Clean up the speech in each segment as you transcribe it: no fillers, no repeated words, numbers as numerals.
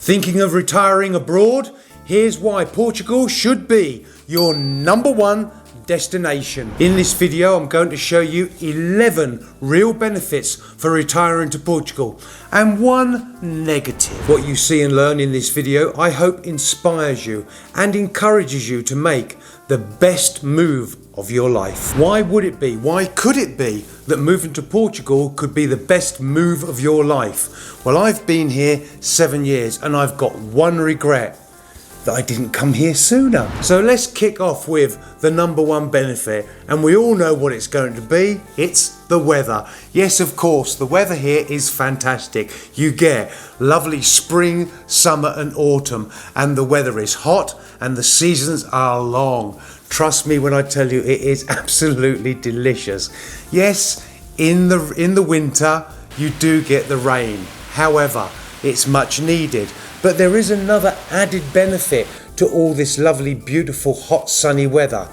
Thinking of retiring abroad? Here's why Portugal should be your number one destination. In this video, I'm going to show you 11 real benefits for retiring to Portugal and one negative. What you see and learn in this video, I hope inspires you and encourages you to make the best move of your life. Why would it be? Why could it be that moving to Portugal could be the best move of your life? Well, I've been here 7 years and I've got one regret: that I didn't come here sooner. So let's kick off with the number one benefit, and we all know what it's going to be. It's the weather. Yes, of course, the weather here is fantastic. You get lovely spring, summer and autumn, and the weather is hot and the seasons are long. Trust me when I tell you, it is absolutely delicious. Yes, in the winter you do get the rain. However, it's much needed. But there is another added benefit to all this lovely, beautiful, hot, sunny weather.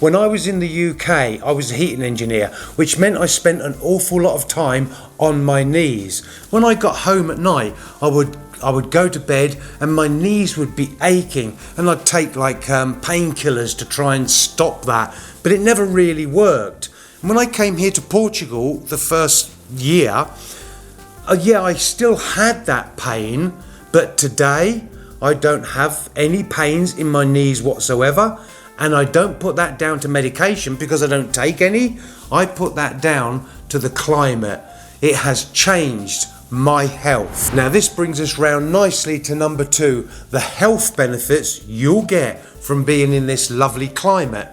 When I was in the UK, I was a heating engineer, which meant I spent an awful lot of time on my knees. When I got home at night, I would go to bed and my knees would be aching, and I'd take like painkillers to try and stop that, but it never really worked. And when I came here to Portugal the first year, I still had that pain. But today, I don't have any pains in my knees whatsoever, and I don't put that down to medication because I don't take any. I put that down to the climate. It has changed my health. Now this brings us round nicely to number two, the health benefits you'll get from being in this lovely climate.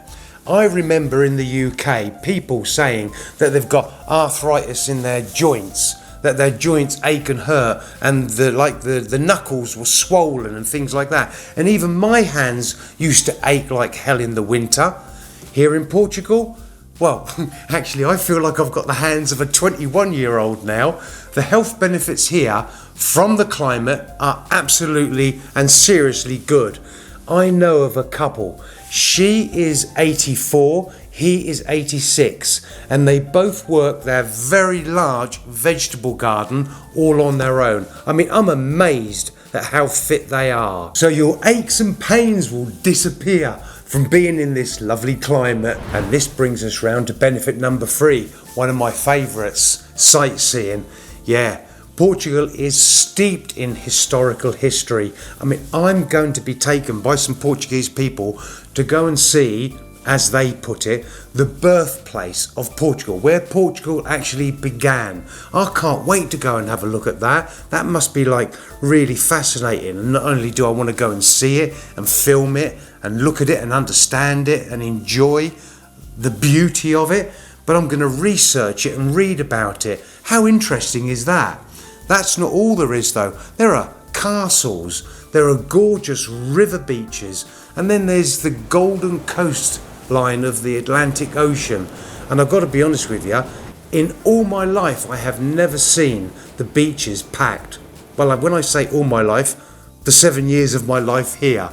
I remember in the UK people saying that they've got arthritis in their joints, that their joints ache and hurt, and the knuckles were swollen and things like that. And even my hands used to ache like hell in the winter. Here in Portugal, well, actually I feel like I've got the hands of a 21-year-old now. The health benefits here from the climate are absolutely and seriously good. I know of a couple. She is 84, he is 86, and they both work their very large vegetable garden all on their own. I mean, I'm amazed at how fit they are. So your aches and pains will disappear from being in this lovely climate. And this brings us round to benefit number three, one of my favourites, sightseeing. Yeah, Portugal is steeped in historical history. I mean, I'm going to be taken by some Portuguese people to go and see, as they put it, the birthplace of Portugal, where Portugal actually began. I can't wait to go and have a look at that. That must be like really fascinating. And not only do I want to go and see it and film it and look at it and understand it and enjoy the beauty of it, but I'm going to research it and read about it. How interesting is that? That's not all there is though. There are castles, there are gorgeous river beaches, and then there's the golden coastline of the Atlantic Ocean. And I've got to be honest with you, in all my life I have never seen the beaches packed. Well, when I say all my life, the 7 years of my life here.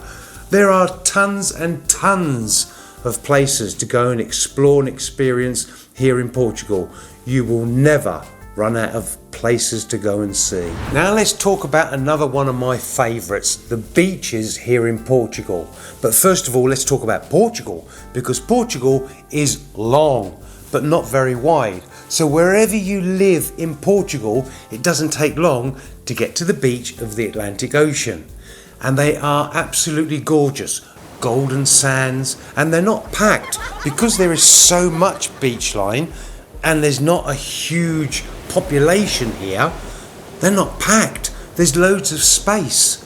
There are tons and tons of places to go and explore and experience here in Portugal. You will never run out of places to go and see. Now let's talk about another one of my favourites, the beaches here in Portugal. But first of all, let's talk about Portugal, because Portugal is long but not very wide. So wherever you live in Portugal, it doesn't take long to get to the beach of the Atlantic Ocean. And they are absolutely gorgeous. Golden sands, and they're not packed because there is so much beach line and there's not a huge population here. They're not packed. There's loads of space.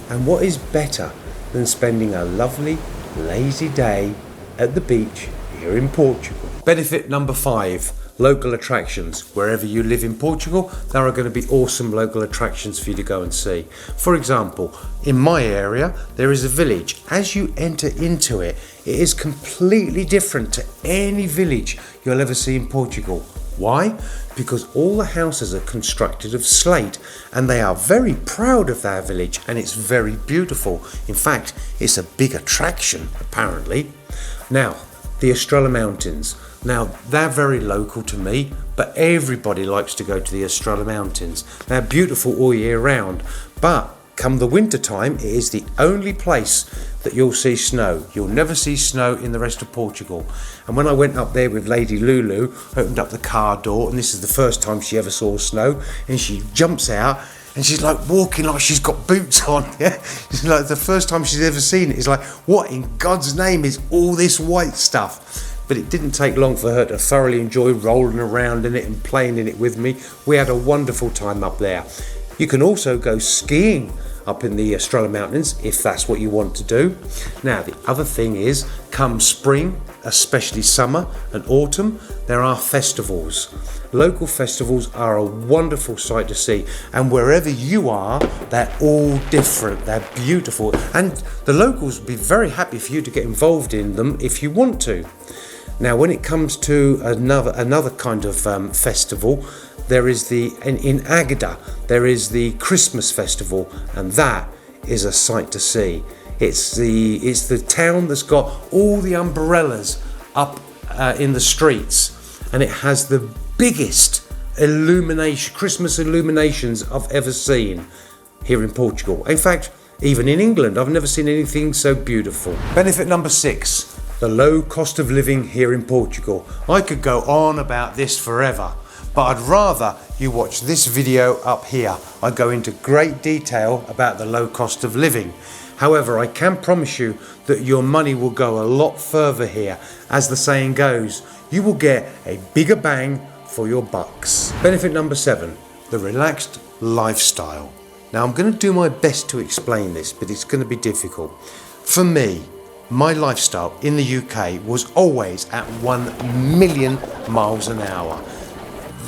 And what is better than spending a lovely, lazy day at the beach here in Portugal? Benefit number 5, local attractions. Wherever you live in Portugal, there are going to be awesome local attractions for you to go and see. For example, in my area, there is a village. As you enter into it, it is completely different to any village you'll ever see in Portugal. Why? Because all the houses are constructed of slate, and they are very proud of their village, and it's very beautiful. In fact, it's a big attraction, apparently. Now, the Estrela Mountains. Now, they're very local to me, but everybody likes to go to the Estrela Mountains. They're beautiful all year round, but come the winter time, it is the only place that you'll see snow. You'll never see snow in the rest of Portugal. And when I went up there with Lady Lulu, opened up the car door, and this is the first time she ever saw snow, and she jumps out and she's like walking like she's got boots on. Yeah, it's like the first time she's ever seen it. It's like, what in God's name is all this white stuff? But it didn't take long for her to thoroughly enjoy rolling around in it and playing in it with me. We had a wonderful time up there. You can also go skiing up in the Estrella Mountains if that's what you want to do. Now, the other thing is, come spring, especially summer and autumn, there are festivals. Local festivals are a wonderful sight to see, and wherever you are, they're all different, they're beautiful, and the locals will be very happy for you to get involved in them if you want to. Now, when it comes to another kind of festival, there is in Agda, there is the Christmas festival, and that is a sight to see. It's the town that's got all the umbrellas up in the streets, and it has the biggest Christmas illuminations I've ever seen here in Portugal. In fact, even in England, I've never seen anything so beautiful. Benefit number 6. The low cost of living here in Portugal. I could go on about this forever, but I'd rather you watch this video up here. I go into great detail about the low cost of living. However, I can promise you that your money will go a lot further here. As the saying goes, you will get a bigger bang for your bucks. Benefit number 7, the relaxed lifestyle. Now, I'm going to do my best to explain this, but it's going to be difficult. For me, my lifestyle in the UK was always at 1 million miles an hour.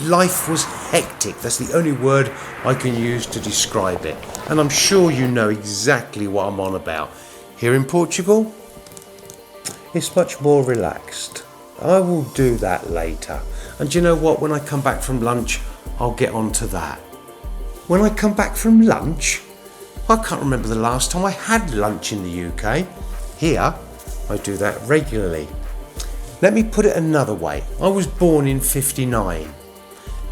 Life was hectic. That's the only word I can use to describe it. And I'm sure you know exactly what I'm on about. Here in Portugal, it's much more relaxed. I will do that later. And do you know what? When I come back from lunch, I'll get on to that. When I come back from lunch, I can't remember the last time I had lunch in the UK. Here, I do that regularly. Let me put it another way. I was born in '59,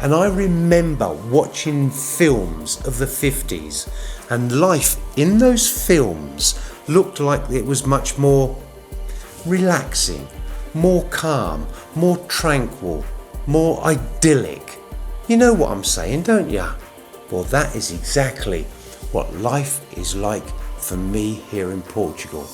and I remember watching films of the 50s, and life in those films looked like it was much more relaxing, more calm, more tranquil, more idyllic. You know what I'm saying, don't you? Well, that is exactly what life is like for me here in Portugal.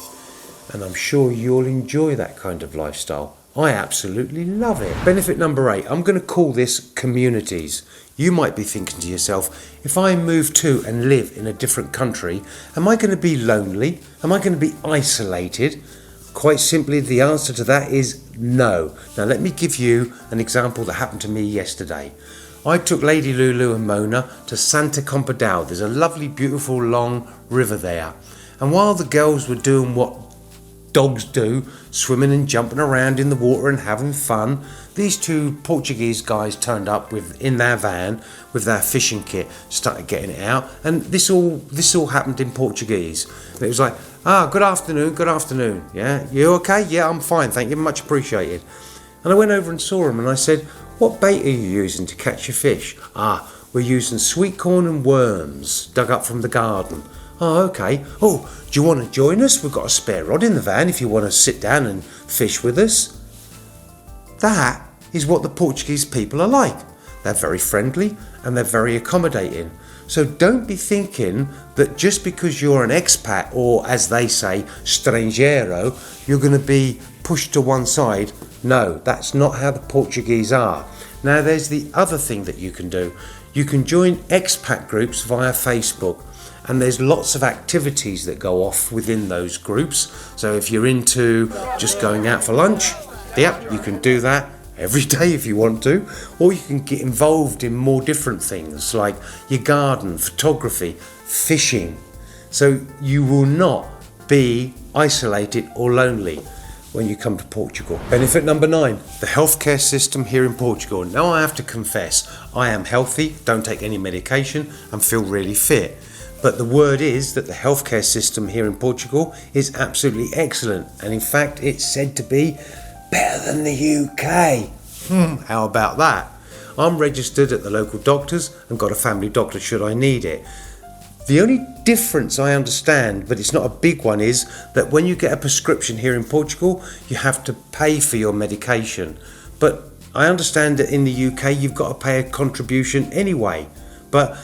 And I'm sure you'll enjoy that kind of lifestyle. I absolutely love it. Benefit number 8, I'm going to call this communities. You might be thinking to yourself, if I move to and live in a different country, am I going to be lonely? Am I going to be isolated? Quite simply, the answer to that is no. Now, let me give you an example that happened to me yesterday. I took Lady Lulu and Mona to Santa Compadão. There's a lovely, beautiful, long river there. And while the girls were doing what dogs do, swimming and jumping around in the water and having fun, these 2 Portuguese guys turned up in their van with their fishing kit, started getting it out, and this all happened in Portuguese. And it was like, good afternoon, yeah, you okay? Yeah, I'm fine, thank you, much appreciated. And I went over and saw them and I said, what bait are you using to catch your fish? We're using sweet corn and worms dug up from the garden. Oh, okay. Oh, do you want to join us? We've got a spare rod in the van if you want to sit down and fish with us. That is what the Portuguese people are like. They're very friendly and they're very accommodating. So don't be thinking that just because you're an expat, or as they say, estrangeiro, you're going to be pushed to one side. No, that's not how the Portuguese are. Now, there's the other thing that you can do. You can join expat groups via Facebook. And there's lots of activities that go off within those groups. So if you're into just going out for lunch, you can do that every day if you want to. Or you can get involved in more different things like your garden, photography, fishing. So you will not be isolated or lonely when you come to Portugal. Benefit number 9, the healthcare system here in Portugal. Now, I have to confess, I am healthy, don't take any medication, and feel really fit. But the word is that the healthcare system here in Portugal is absolutely excellent. And in fact, it's said to be better than the UK. How about that? I'm registered at the local doctors and got a family doctor should I need it. The only difference I understand, but it's not a big one, is that when you get a prescription here in Portugal, you have to pay for your medication. But I understand that in the UK you've got to pay a contribution anyway. But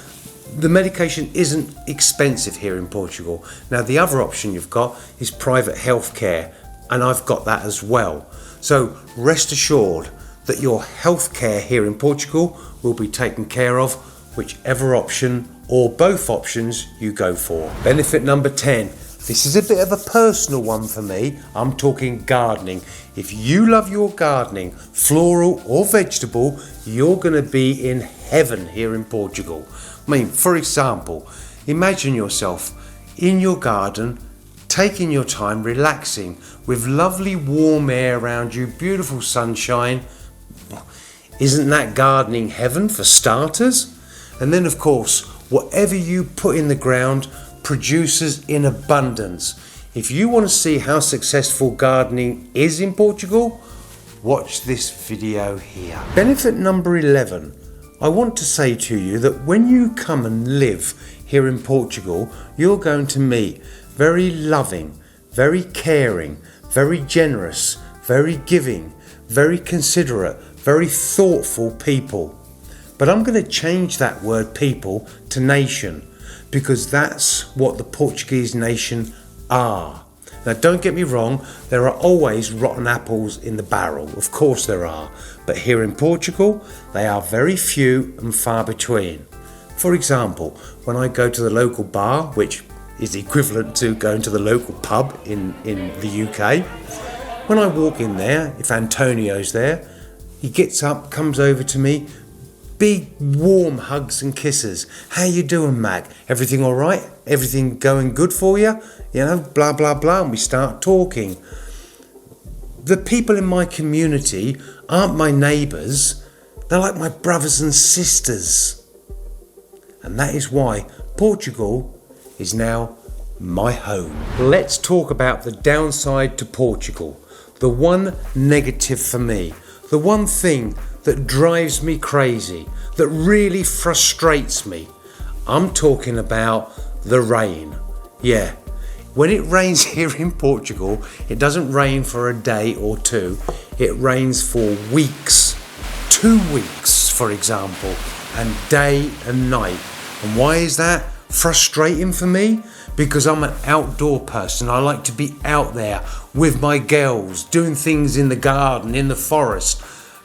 the medication isn't expensive here in Portugal. Now the other option you've got is private health care, and I've got that as well. So rest assured that your health care here in Portugal will be taken care of, whichever option or both options you go for. Benefit number 10. This is a bit of a personal one for me. I'm talking gardening. If you love your gardening, floral or vegetable, you're going to be in heaven here in Portugal. I mean, for example, imagine yourself in your garden, taking your time, relaxing, with lovely warm air around you, beautiful sunshine. Isn't that gardening heaven for starters? And then of course, whatever you put in the ground produces in abundance. If you want to see how successful gardening is in Portugal, watch this video here. Benefit number 11. I want to say to you that when you come and live here in Portugal, you're going to meet very loving, very caring, very generous, very giving, very considerate, very thoughtful people. But I'm going to change that word people to nation, because that's what the Portuguese nation are. Now don't get me wrong, there are always rotten apples in the barrel, of course there are, but here in Portugal they are very few and far between. For example, when I go to the local bar, which is equivalent to going to the local pub in the UK, when I walk in there, if Antonio's there, he gets up, comes over to me, big warm hugs and kisses. How you doing, Mac? Everything all right? Everything going good for you? You know, blah, blah, blah. And we start talking. The people in my community aren't my neighbours. They're like my brothers and sisters. And that is why Portugal is now my home. Let's talk about the downside to Portugal. The one negative for me. The one thing that drives me crazy, that really frustrates me. I'm talking about the rain. Yeah, when it rains here in Portugal, it doesn't rain for a day or two. It rains for weeks, 2 weeks, for example, and day and night. And why is that frustrating for me? Because I'm an outdoor person. I like to be out there with my girls, doing things in the garden, in the forest,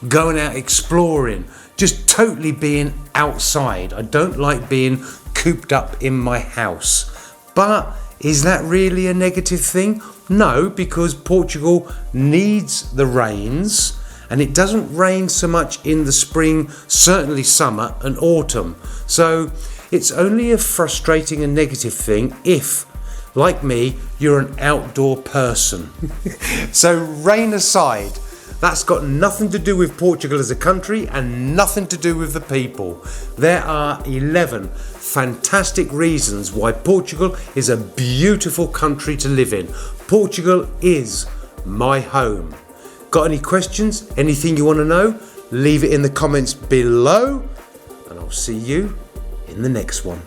going out exploring, just totally being outside. I don't like being cooped up in my house. But is that really a negative thing? No, because Portugal needs the rains, and it doesn't rain so much in the spring, certainly summer and autumn. So it's only a frustrating and negative thing if, like me, you're an outdoor person. So rain aside, that's got nothing to do with Portugal as a country and nothing to do with the people. There are 11 fantastic reasons why Portugal is a beautiful country to live in. Portugal is my home. Got any questions? Anything you want to know? Leave it in the comments below, and I'll see you in the next one.